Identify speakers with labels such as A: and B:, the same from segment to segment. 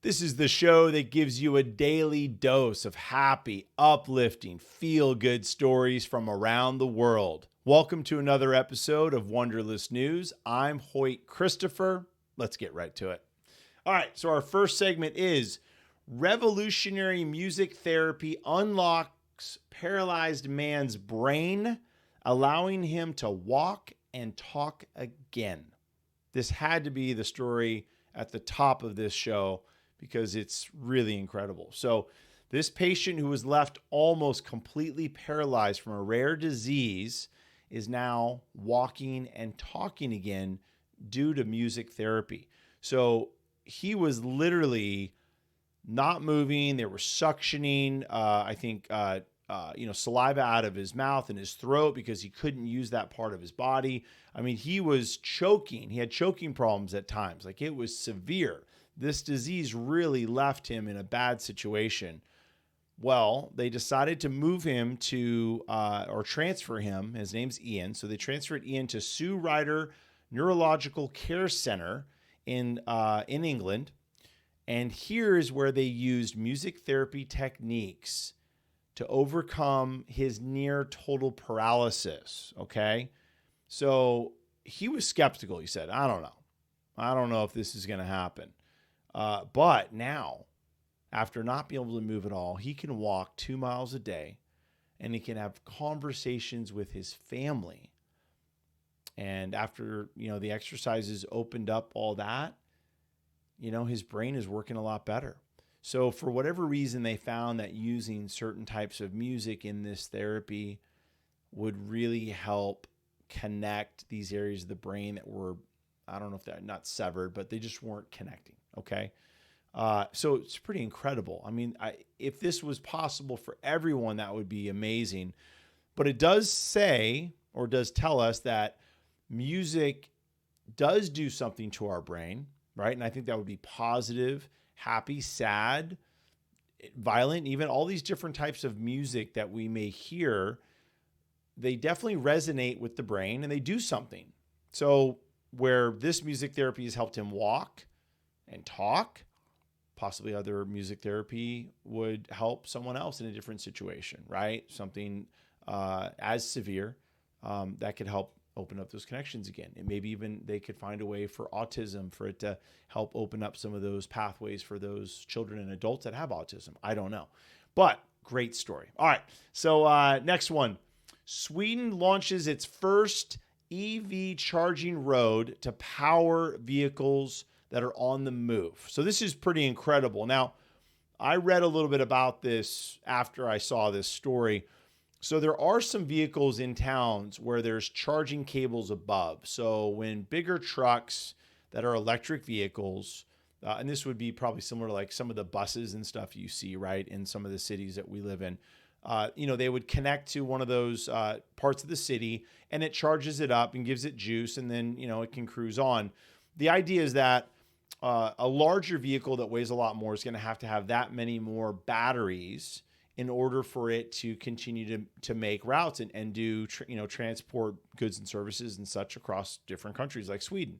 A: This is the show that gives you a daily dose of happy, uplifting, feel-good stories from around the world. Welcome to another episode of Wonderlous News. I'm Hoyt Christopher. Let's get right to it. All right, so our first segment is Revolutionary Music Therapy Unlocks Paralyzed Man's Brain, allowing him to walk and talk again. This had to be the story at the top of this show because it's really incredible. So this patient who was left almost completely paralyzed from a rare disease is now walking and talking again due to music therapy. So he was literally not moving. They were suctioning, saliva out of his mouth and his throat because he couldn't use that part of his body. I mean, he was choking. He had choking problems at times. Like, it was severe. This disease really left him in a bad situation. Well, they decided to move him to, or transfer him. His name's Ian. So they transferred Ian to Sue Ryder Neurological Care Center in England. And here is where they used music therapy techniques to overcome his near total paralysis. Okay. So he was skeptical. He said, I don't know if this is going to happen. But now, after not being able to move at all, he can walk 2 miles a day and he can have conversations with his family. And after, the exercises opened up all that, his brain is working a lot better. So for whatever reason, they found that using certain types of music in this therapy would really help connect these areas of the brain that were, I don't know if they're not severed, but they just weren't connecting. Okay. So it's pretty incredible. I mean, if this was possible for everyone, that would be amazing. But it does say, or does tell us, that music does do something to our brain, right? And I think that would be positive, happy, sad, violent, even all these different types of music that we may hear. They definitely resonate with the brain and they do something. So where this music therapy has helped him walk and talk, possibly other music therapy would help someone else in a different situation, right? Something as severe that could help open up those connections again. And maybe even they could find a way for autism, for it to help open up some of those pathways for those children and adults that have autism. I don't know, but great story. All right. So next one, Sweden launches its first EV charging road to power vehicles that are on the move. So this is pretty incredible. Now, I read a little bit about this after I saw this story. So there are some vehicles in towns where there's charging cables above. So when bigger trucks that are electric vehicles, and this would be probably similar to like some of the buses and stuff you see, right, in some of the cities that we live in, they would connect to one of those parts of the city and it charges it up and gives it juice, and then, it can cruise on. The idea is that a larger vehicle that weighs a lot more is going to have that many more batteries in order for it to continue to make routes and do transport goods and services and such across different countries like Sweden.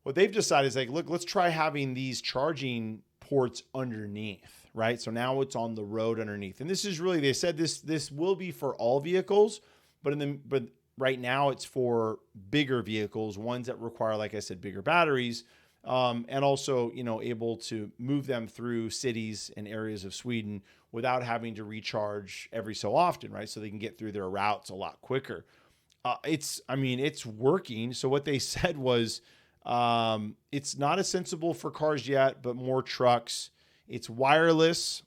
A: What they've decided is like, look, let's try having these charging ports underneath, right? So now it's on the road underneath. And this is really, they said this will be for all vehicles, but right now it's for bigger vehicles, ones that require, like I said, bigger batteries, and also, able to move them through cities and areas of Sweden without having to recharge every so often, right? So they can get through their routes a lot quicker. It's working. So what they said was, it's not as sensible for cars yet, but more trucks. It's wireless,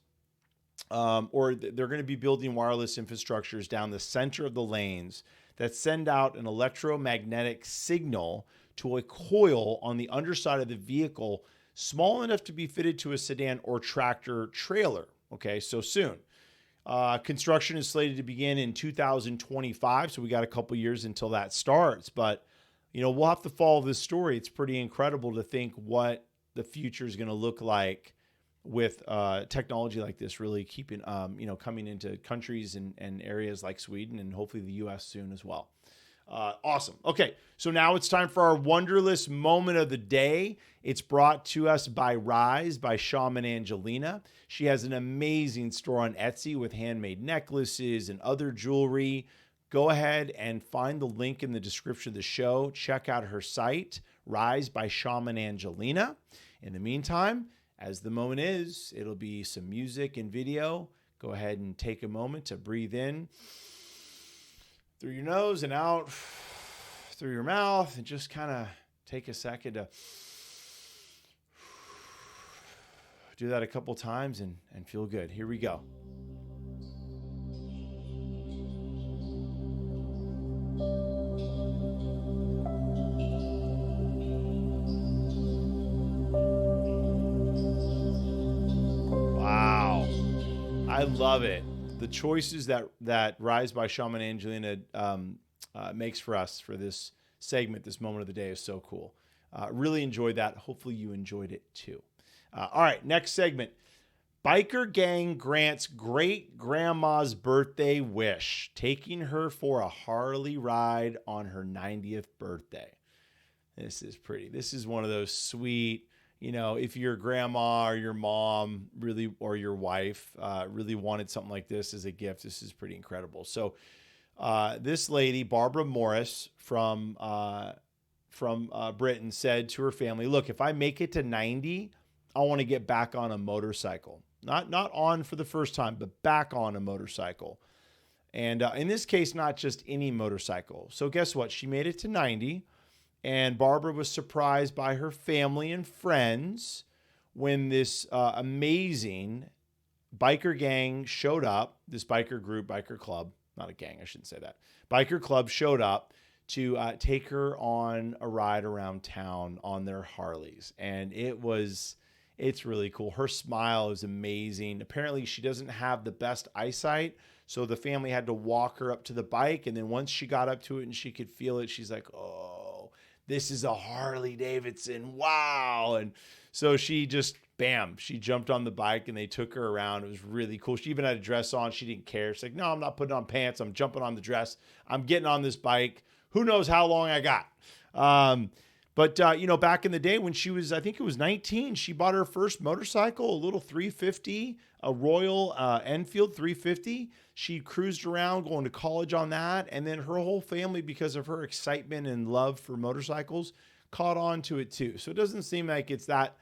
A: or they're going to be building wireless infrastructures down the center of the lanes that send out an electromagnetic signal to a coil on the underside of the vehicle, small enough to be fitted to a sedan or tractor trailer. Okay, so soon. Construction is slated to begin in 2025, so we got a couple years until that starts. But, we'll have to follow this story. It's pretty incredible to think what the future is going to look like with technology like this really keeping, coming into countries and areas like Sweden and hopefully the U.S. soon as well. Awesome. Okay, so now it's time for our Wonderless moment of the day. It's brought to us by Rise by Shaman Angelina. She has an amazing store on Etsy with handmade necklaces and other jewelry. Go ahead and find the link in the description of the show. Check out her site, Rise by Shaman Angelina. In the meantime, as the moment is, it'll be some music and video. Go ahead and take a moment to breathe in through your nose and out through your mouth, and just kind of take a second to do that a couple times and feel good. Here we go. Wow. I love it. The choices that Rise by Shaman Angelina makes for us for this segment, this moment of the day, is so cool. Really enjoyed that. Hopefully you enjoyed it too. All right, next segment. Biker gang grants great grandma's birthday wish, taking her for a Harley ride on her 90th birthday. This is pretty. This is one of those sweet, if your grandma or your mom really, or your wife really wanted something like this as a gift, this is pretty incredible. So this lady, Barbara Morris from Britain, said to her family, look, if I make it to 90, I want to get back on a motorcycle. Not on for the first time, but back on a motorcycle. And in this case, not just any motorcycle. So guess what? She made it to 90. And Barbara was surprised by her family and friends when this amazing biker gang showed up. This biker group, biker club, not a gang, I shouldn't say that. Biker club showed up to take her on a ride around town on their Harleys. And it's really cool. Her smile is amazing. Apparently she doesn't have the best eyesight, so the family had to walk her up to the bike. And then once she got up to it and she could feel it, she's like, oh, this is a Harley-Davidson. Wow. And so she just, bam, she jumped on the bike and they took her around. It was really cool. She even had a dress on. She didn't care. She's like, no, I'm not putting on pants. I'm jumping on the dress. I'm getting on this bike. Who knows how long I got? But back in the day when she was, I think it was 19, she bought her first motorcycle, a little 350, a Royal Enfield 350. She cruised around going to college on that. And then her whole family, because of her excitement and love for motorcycles, caught on to it too. So it doesn't seem like it's that,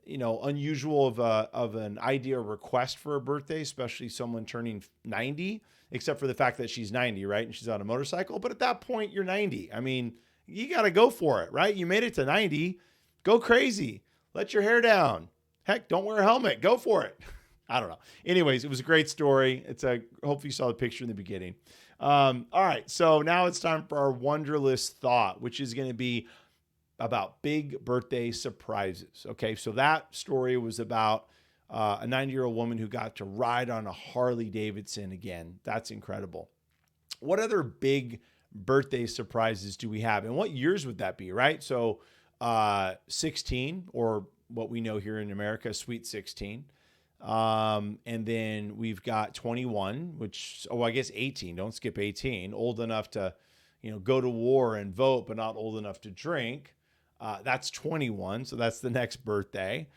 A: unusual of an idea or request for a birthday, especially someone turning 90, except for the fact that she's 90, right? And she's on a motorcycle. But at that point, you're 90. I mean, you got to go for it, right? You made it to 90. Go crazy. Let your hair down. Heck, don't wear a helmet. Go for it. I don't know. Anyways, it was a great story. Hopefully you saw the picture in the beginning. All right. So now it's time for our Wonderless thought, which is going to be about big birthday surprises. Okay. So that story was about a 90-year-old woman who got to ride on a Harley-Davidson again. That's incredible. What other big birthday surprises do we have? And what years would that be, right? So 16, or what we know here in America, Sweet 16. And then we've got 21, I guess 18. Don't skip 18. Old enough to, go to war and vote, but not old enough to drink. That's 21. So that's the next birthday.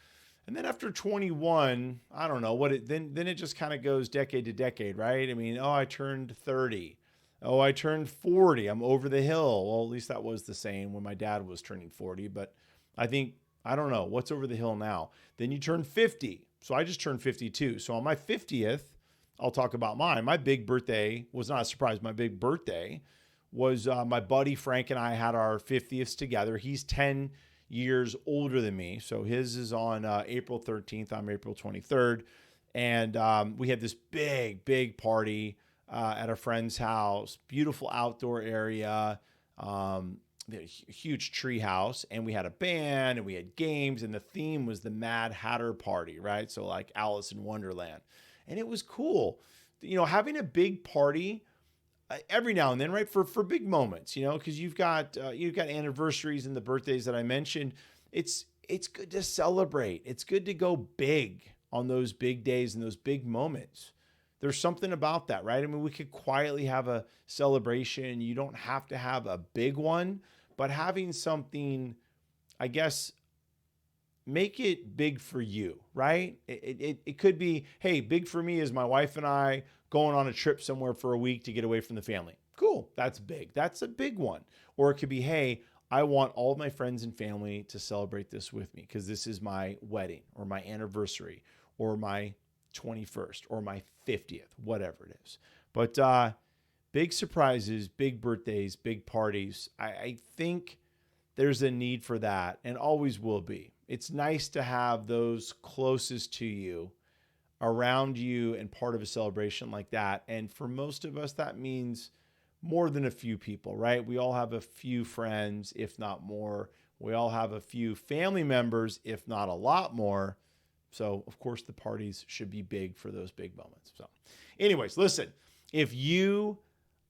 A: And then after 21, I don't know then it just kind of goes decade to decade, right? I mean, I turned 30. Oh, I turned 40. I'm over the hill. Well, at least that was the same when my dad was turning 40. But I don't know what's over the hill now. Then you turn 50. So I just turned 52. So on my 50th, I'll talk about mine. My big birthday was not a surprise. My big birthday was my buddy Frank and I had our 50th together. He's 10 years older than me. So his is on April 13th. I'm April 23rd. And we had this big party at a friend's house, beautiful outdoor area, huge tree house. And we had a band and we had games, and the theme was the Mad Hatter Party, right? So like Alice in Wonderland. And it was cool, having a big party every now and then, right? For big moments, because you've got anniversaries and the birthdays that I mentioned. It's good to celebrate. It's good to go big on those big days and those big moments. there's something about that, right? I mean, we could quietly have a celebration. You don't have to have a big one, but having something, I guess, make it big for you, right? It could be, hey, big for me is my wife and I going on a trip somewhere for a week to get away from the family. Cool. That's big. That's a big one. Or it could be, hey, I want all of my friends and family to celebrate this with me because this is my wedding or my anniversary or my 21st or my 50th, whatever it is. But big surprises, big birthdays, big parties. I think there's a need for that and always will be. It's nice to have those closest to you around you and part of a celebration like that. And for most of us, that means more than a few people, right? We all have a few friends, if not more. We all have a few family members, if not a lot more. So, of course, the parties should be big for those big moments. So, anyways, listen, if you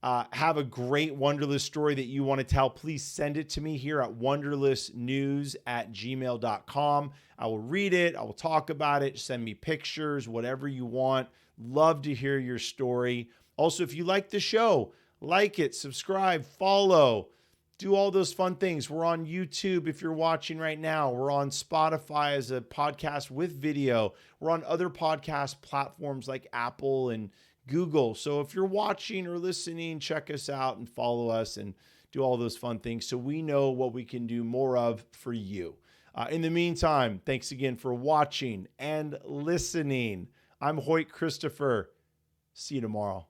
A: have a great Wonderlous story that you want to tell, please send it to me here at wonderlessnews@gmail.com. I will read it. I will talk about it. Send me pictures, whatever you want. Love to hear your story. Also, if you like the show, like it, subscribe, follow, do all those fun things. We're on YouTube if you're watching right now. We're on Spotify as a podcast with video. We're on other podcast platforms like Apple and Google. So if you're watching or listening, check us out and follow us and do all those fun things so we know what we can do more of for you. In the meantime, thanks again for watching and listening. I'm Hoyt Christopher. See you tomorrow.